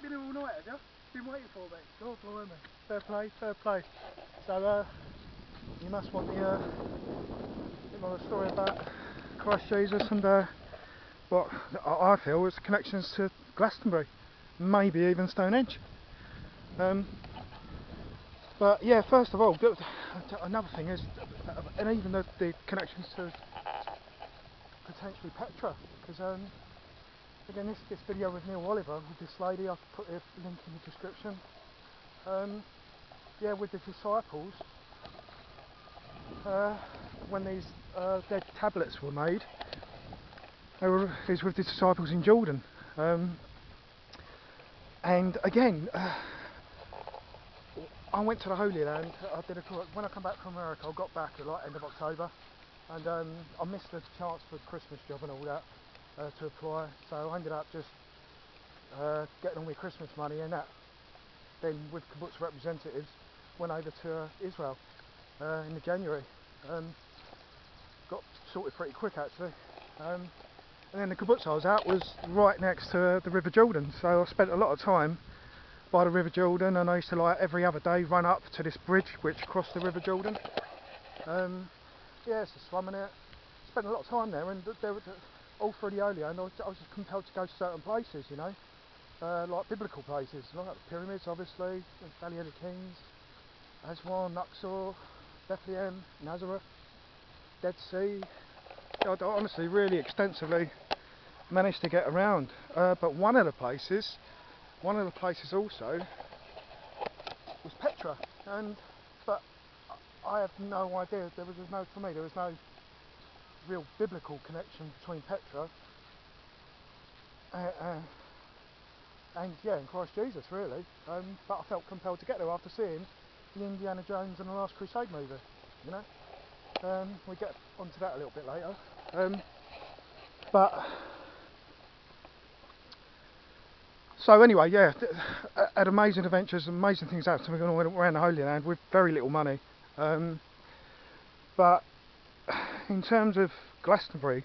been here all night, have you? Been waiting for me. God blimey. Fair play, fair play. So, you must want the story about Christ Jesus and what I feel is connections to Glastonbury, maybe even Stonehenge. But yeah, first of all, another thing is, and even the connections to potentially Petra, because again, this video with Neil Oliver with this lady, I've put a link in the description. Yeah, with the disciples, when these dead tablets were made, it was with the disciples in Jordan, and again, I went to the Holy Land. When I come back from America, I got back at like end of October, and I missed the chance for the Christmas job and all that to apply, so I ended up just getting all my Christmas money and that. Then with kibbutz representatives, went over to Israel in the January. Got sorted pretty quick actually. And then the kibbutz I was at was right next to the River Jordan, so I spent a lot of time by the River Jordan, and I used to like every other day run up to this bridge which crossed the River Jordan. Yeah, so swam in it, spent a lot of time there, and all through the Holy Land I was just compelled to go to certain places, you know, like biblical places, like the pyramids obviously, the Valley of the Kings, Aswan, Luxor, Bethlehem, Nazareth, Dead Sea. I honestly really extensively managed to get around, but one of the places also was Petra, but I have no idea. There was no real biblical connection between Petra and Christ Jesus really. But I felt compelled to get there after seeing the Indiana Jones and the Last Crusade movie. You know, we'll get onto that a little bit later. So anyway, yeah, had amazing adventures, amazing things happened. We're going around the Holy Land with very little money. But in terms of Glastonbury,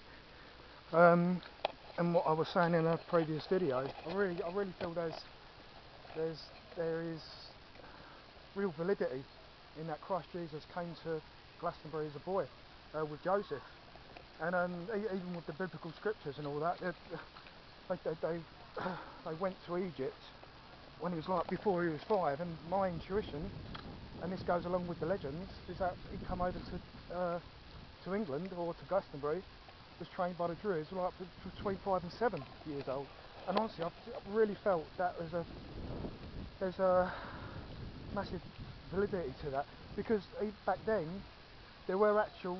and what I was saying in a previous video, I really feel there is real validity in that Christ Jesus came to Glastonbury as a boy with Joseph, and even with the biblical scriptures and all that. They went to Egypt when he was like before he was 5, and my intuition, and this goes along with the legends, is that he'd come over to England or to Glastonbury, was trained by the Druids like between 5 and 7 years old. And honestly, I've really felt that there's a massive validity to that, because back then there were actual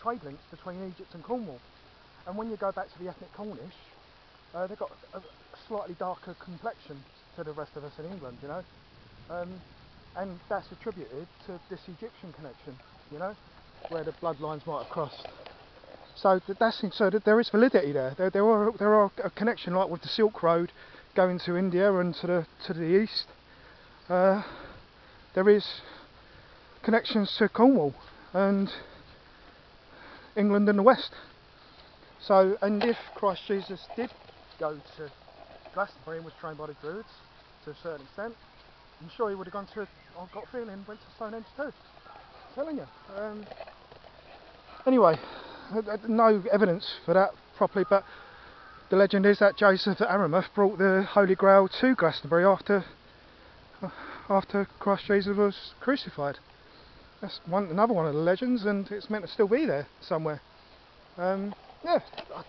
trade links between Egypt and Cornwall, and when you go back to the ethnic Cornish, they've got a slightly darker complexion to the rest of us in England, you know, and that's attributed to this Egyptian connection, you know, where the bloodlines might have crossed. So there is validity there. There are a connection, like with the Silk Road going to India and to the east. There is connections to Cornwall and England and the west. So, and if Christ Jesus did go to Glastonbury and was trained by the Druids to a certain extent, I'm sure he would have gone to, I've got a feeling, went to Stonehenge too. I'm telling you. Anyway, no evidence for that properly, but the legend is that Joseph at Arimathea brought the Holy Grail to Glastonbury after Christ Jesus was crucified. That's another one of the legends, and it's meant to still be there somewhere. Yeah, I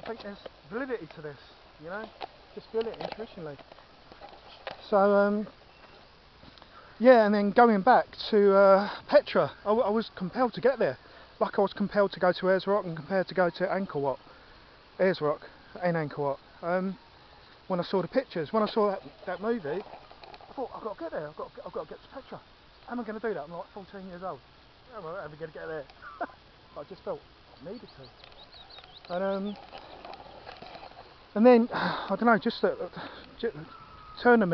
think there's validity to this, you know, just feel it intuitionally. So yeah, and then going back to Petra, I was compelled to get there, like I was compelled to go to Ayers Rock and compelled to go to Ayers Rock and Angkor Wat. When I saw the pictures, when I saw that movie, I thought, I've got to get there, I've got to get to Petra. How am I going to do that? I'm like 14 years old. How am I ever going to get there? I just felt I needed to. And then, I don't know, just turn them